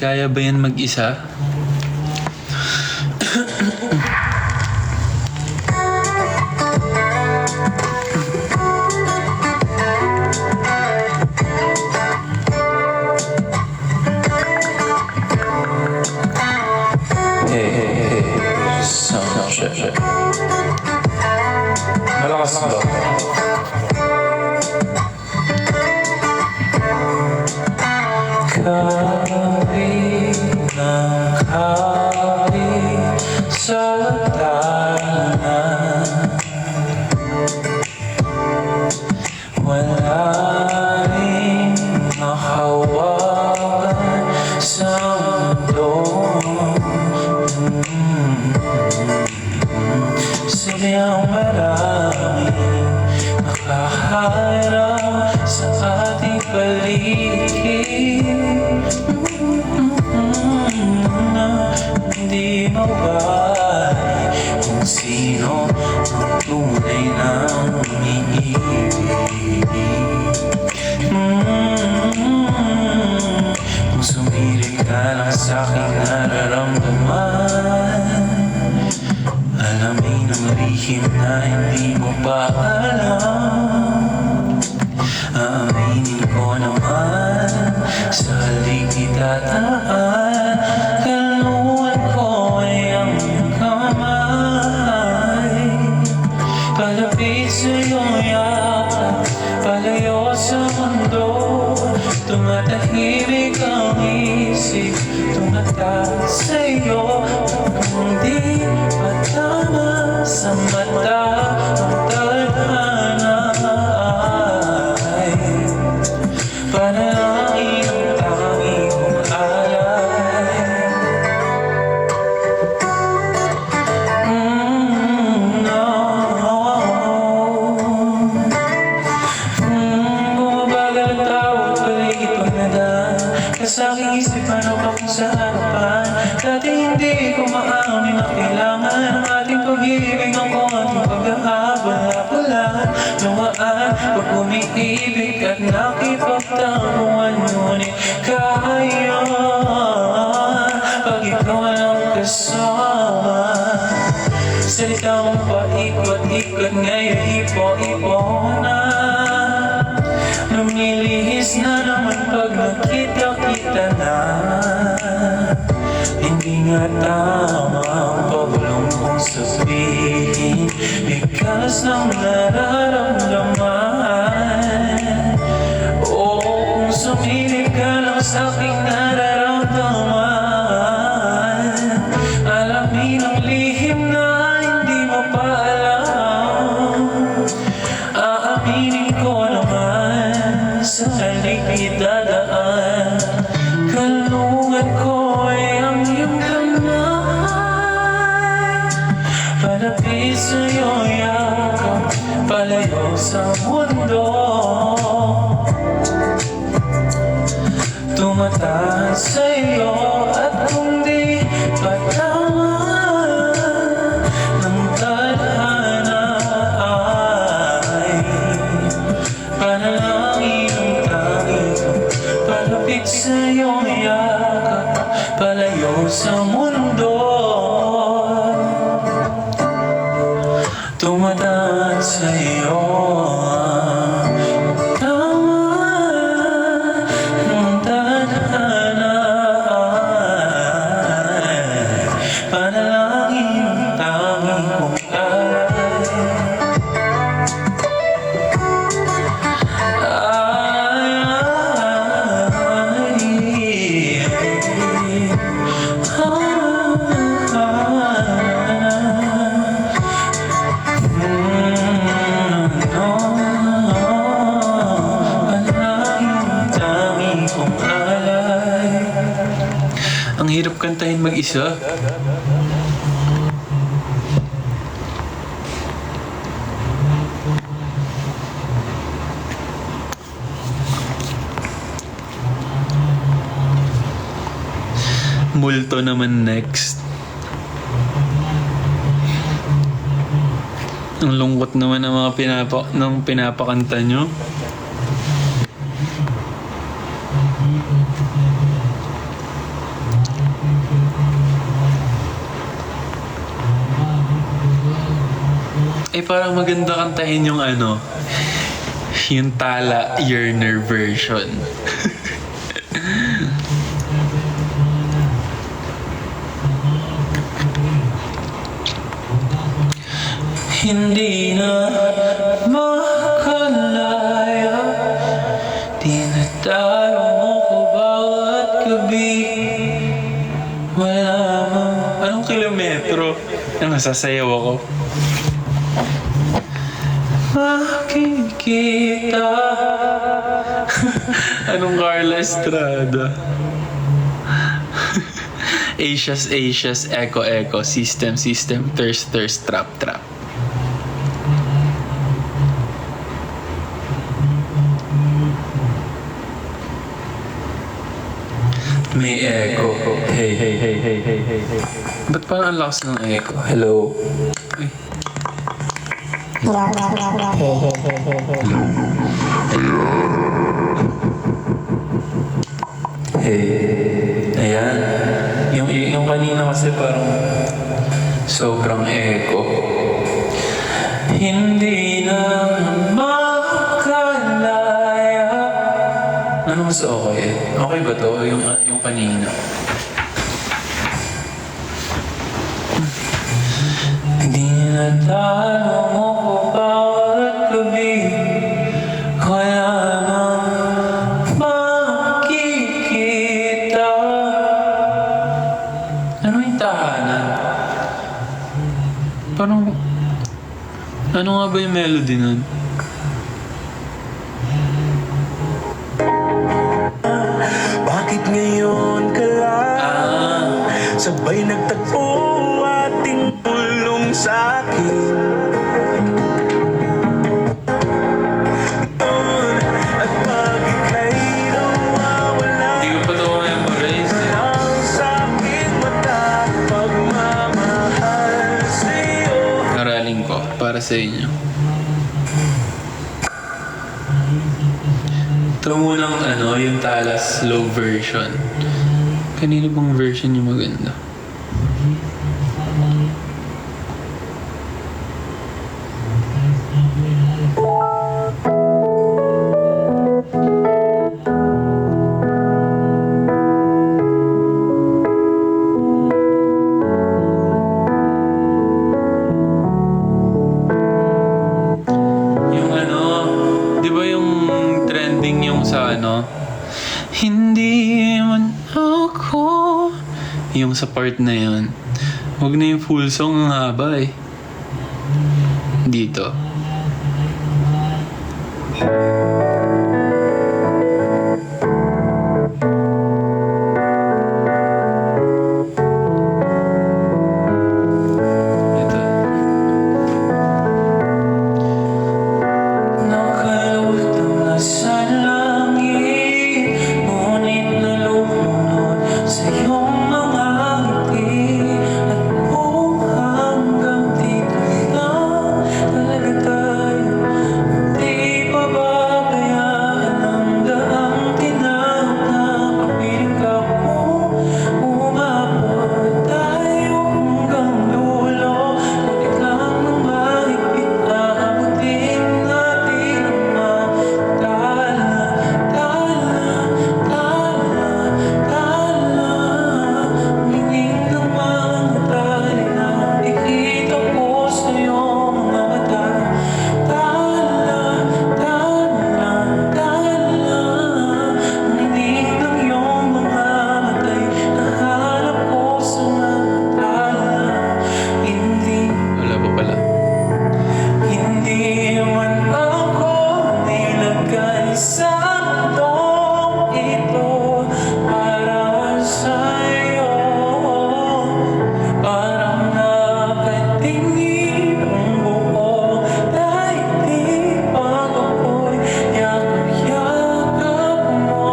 Kaya ba yan mag-isa? Malakas ba? Kawin ng kawin sa tanan, wala rin mahawakan sa mundo. Sadyang maraming makaharap sa ating paligid, na hindi mawari kung sino ang tunay na umiibig. Kung sumirig ka lang sa'king nararamdaman, alamin ang lihim na hindi mo pa alam. Aaminin ko naman, sa halik itataan, kaluan ko ay ang kamay. Palapit sa'yo yakap, palayo sa mundo. Tumatahimik ang isip, tumatak sa'yo. Kung di matama sa mata ang tadhana ay panalangin ang tanging kong alay. Bumabagal ang tawag, paligid pagdadaan ka sa aking isip, ano ka kung sa harapan. Dati hindi ko maamin na kailangan ang ating pag-ibig ng konting pag-ahabol na pala lumaan pag umiibig at nakipagtamuan. Ngunit kaya pag ikaw ang kasama, salita mong paikot-ikot ngayon ipo-ipo na lumilihis Hindi nga tama ang pabulong kong sabihin bigas ng nararamdaman. Oo, kung sumilip ka lang sa aking nararamdaman, alamin ang lihim na hindi mo pa alam. Aaminin ko naman sa haligi dadaan. Kalungan ko ay ang iyong kamay, palapit sa'yo yakap, palayo sa mundo. Tumatahan sa'yo at kung di patama ng tadhana ay panalangin ang tanging ko, palapit sa'yo yakap, palayo sa mundo. Tumadaan sa'yo tama ng tadhana ay panalangin ang tanging kong ang hirap kantahin mag-isa. Multo naman next. Ang lungkot naman ng mga pinapakanta nyo. Eh parang maganda kantahin yung yung Tala Yearner version. Hindi na makalaya, tinatalo mo ko bawat gabi. Wala mo. Anong kilometro? Nasasayaw ako. Makikita. Anong Carla Estrada? Asia's, Echo, System, Thirst, Trap. May echo. Hey. Ba't parang ang lakas ng echo? Hello? Uy. Hey. Ayan. Yung kanina kasi parang sobrang echo. Hindi na makalaya. Ano mas okay? Okay ba to? Yung kanina. Hindi na talo mo ko bawat gabi. Wala nang makikita. Ano yung tahanan? Parang ano nga ba yung melody nun? Bakit ngayon ka lang sabay nagtagpo ating pulong sa'kin? At pag ika'y nawawala, Hindi ko pa ito memorize eh. ang sa'king mata, pagmamahal sa'yo. Aralin ko para sa inyo. Ito munang yung Tala slow version. Kanino bang version yung maganda? yung sa part na yun. Huwag na yung full song, ang haba eh. Dito. Ito. Nakalutang nasa langit, ngunit nalulunod sa iyong mga ngiti. At kung hanggang dito lang talaga tayo, di pa ba kayaan ang daang tinawag na kapiling ka mo? Umabot tayo hanggang dulo, bakit lang nang mahigpit aabutin natin ang matala, Hingin ng mga tali na ikita ko sa iyong mga mata. Hingin ng iyong mga matay, nahanap ko sa mga tala. Wala pa pala. Hindi man ako nilagay sa mundong ito para sa'yo. Parang nakatingin ang buong daigdig pag ako'y yakap-yakap mo.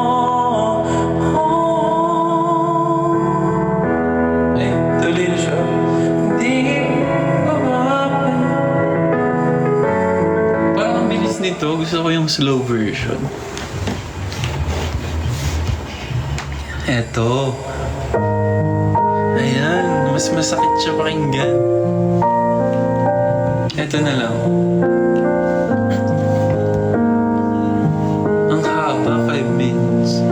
Eh, tuloy na siya. Di pa ba Parang ang bilis nito. Gusto ko yung slow version. Eto. Ayan. Mas masakit siya pakinggan. Eto na lang. Ang haba, 5 minutes. Eh.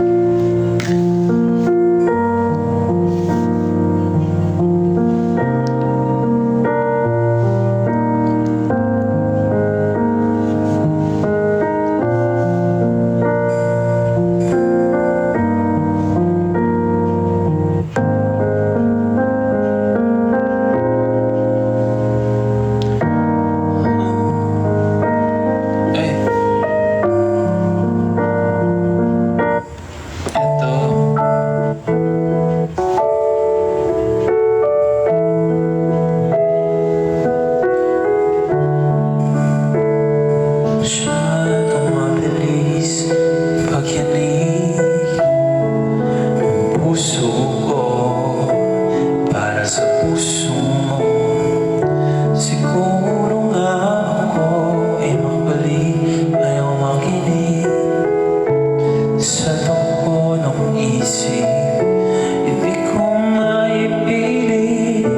Eto. Masyadong mabilis pagyanig ng puso ko para sa puso mo. Siguro nga ako ay magbalik, ayaw makinig sa takbo ng isip. Hindi ko maipilit,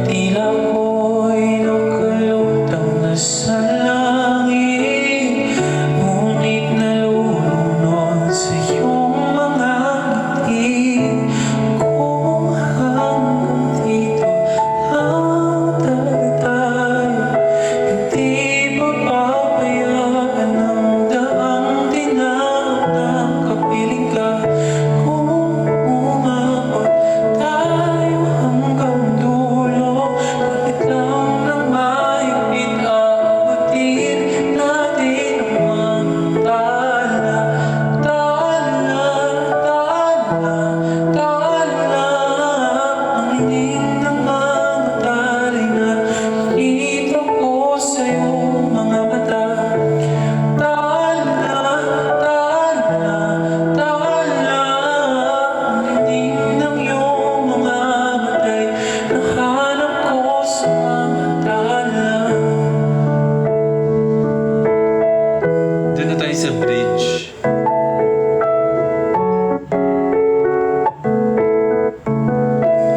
tila ko'y nakalutang nasa langit, ngunit nalulunod sa iyong mga ngiti. Kung hanggang dito lang talaga tayo, hindi pa papayagan ang daang tinawag na kapiling ka. Kung umabot tayo hanggang dulo, bakit lang nang mahigpit aabutin natin ang mga tala. Ang hingin ng mga tali na nakita ko sa iyong mga mata. Ang hingin ng iyong mga matay, nahanap ko sa mga tala. Doon na tayo sa bridge.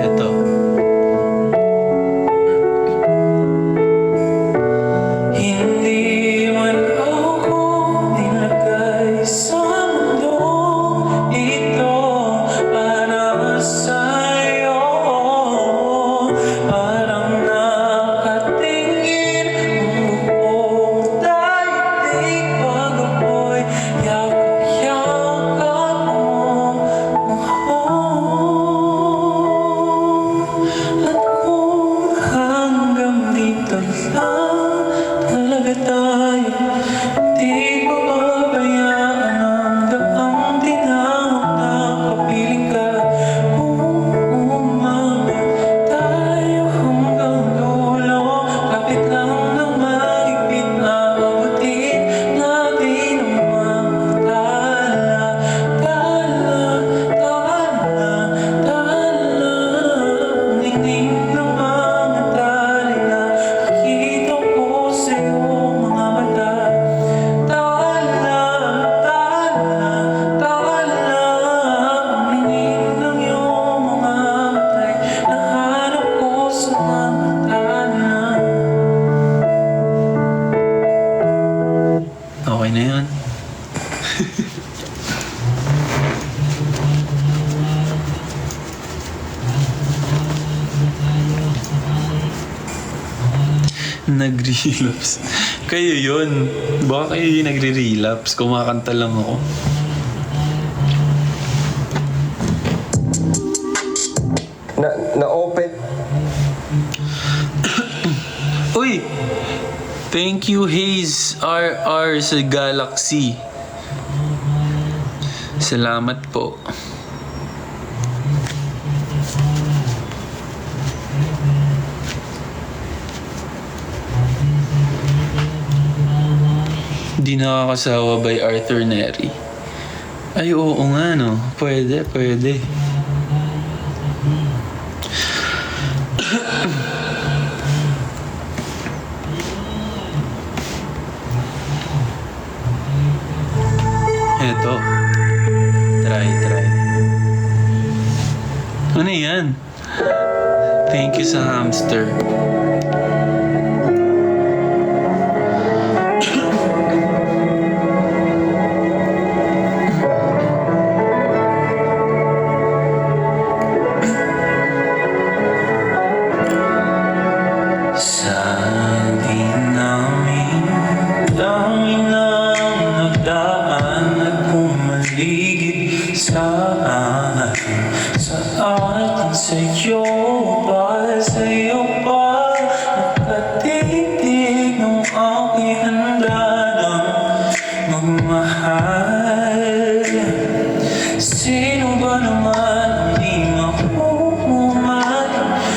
Eto. Hindi man ako nilagay sa mundong ito para sa'yo. Parang nakatingin ang buong daigdig pag ako'y yakap Okay na yun. Nag-relapse. Kayo yun. Baka kayo yung nagre-relapse. Kumakanta lang ako. Na-open. Uy! Thank you, Haze RR sa Galaxy. Salamat po. Di nakakasawa by Arthur Neri. Ay, oo nga, no? Pwede, pwede. Eto. Try. Ano yan? Thank you sa hamster. Sa di namin dami nang nagdaan at pumaligid sa atin, sa atin, sa'yo ba, sa'yo ba nakatitig ng aking handa ng magmahal? Sino ba naman ang di makukumat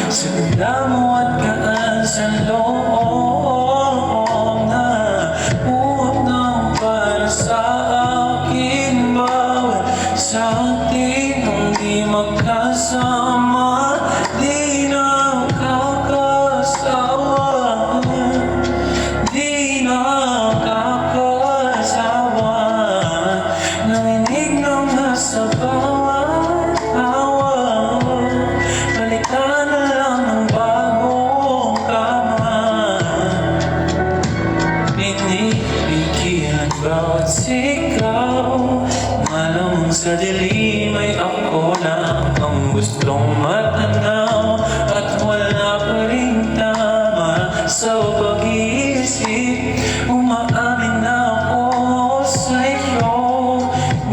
sa ganda mo at kaan sa loob na buhat ng para sa akin? Bawat sa atin ang di magkasama, di nakakasawa, di nakakasawa. Nanginig ng nasa bawat awa, balikan na lang ng bagong kama. Pinipigilan bawat sigaw, malamang sa dilim ay ako lang ang gustong matanaw, at wala pa rin tama sa pag-iisip. Umaamin na ako sa'yo,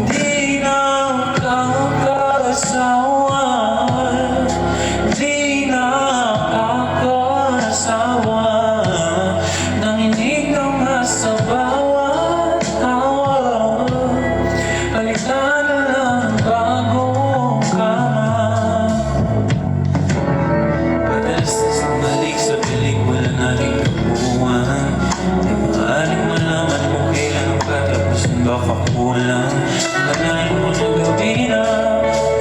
di nakakasawa, di nakakasawa. Nanginig ng nasa bawat awa, palitan na lang ang bagong kama. Padalas na sumalik sa pelikula nating tapuan, di maaaring malaman kung kailan ang katapusan. Baka kulang kanain mo na gabi na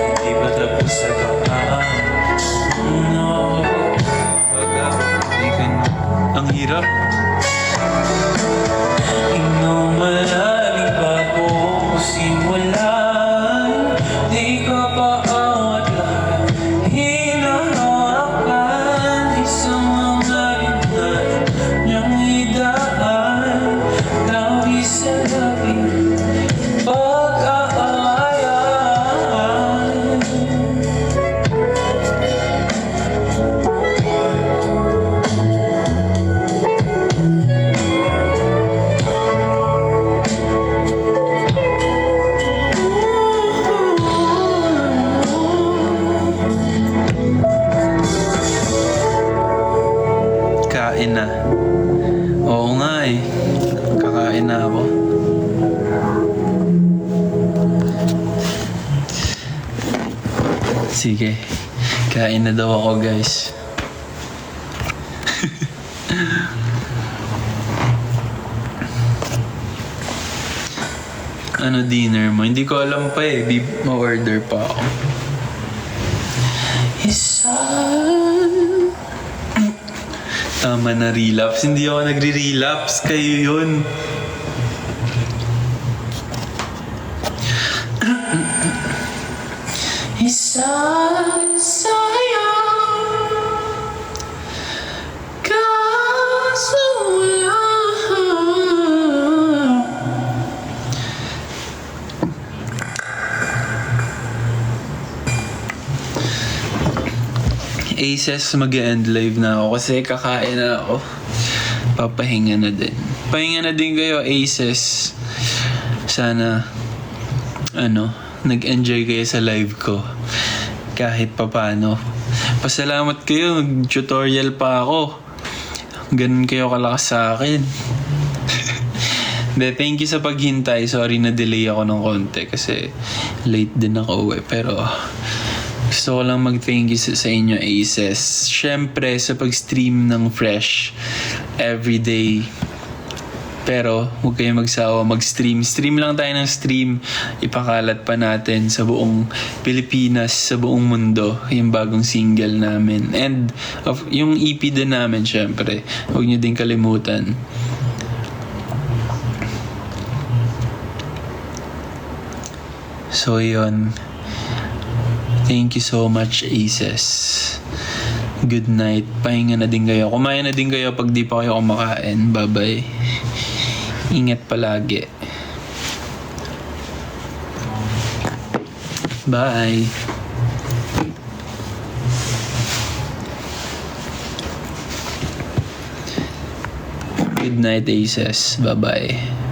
hindi pa tapos sa baka. No, Ang hirap. ikaw malalim bago ko simulan, di ka pa awat lahat hinahawakan. Isang mga lintan niyang idaan, tawi sa labing pag-aayahan. Kain na. Oo nga eh. Kakain na ako. Sige. Kain na daw ako, guys. Ano dinner mo? Hindi ko alam pa eh. Ma-order pa ako. Isa Tama na, relapse. Hindi ako nagre-relapse. Kayo yun. isa sa'yo, kaso wala Aces, mag-end live na ako kasi kakain na ako. Papahinga na din. Pahinga na din kayo, Aces. Sana, nag-enjoy kayo sa live ko. Kahit papano. Pasalamat kayo, nag-tutorial pa ako. Ganun kayo kalakas sa akin. Thank you sa paghintay. Sorry na delay ako ng konti kasi late din ako uwi. Pero gusto ko lang mag-thank you sa inyo, Aces. Siyempre, sa pag-stream ng Fresh everyday. Pero huwag kayong magsawa mag-stream. Stream lang tayo ng stream. Ipakalat pa natin sa buong Pilipinas, sa buong mundo, yung bagong single namin. And yung EP din namin, siyempre. Huwag nyo din kalimutan. So yun. Thank you so much, Aces. Good night. Pahinga na din kayo. Kumain na din kayo pag di pa kayo kumakain. Bye-bye. Ingat palagi. Bye. Good night, Aces. Bye-bye.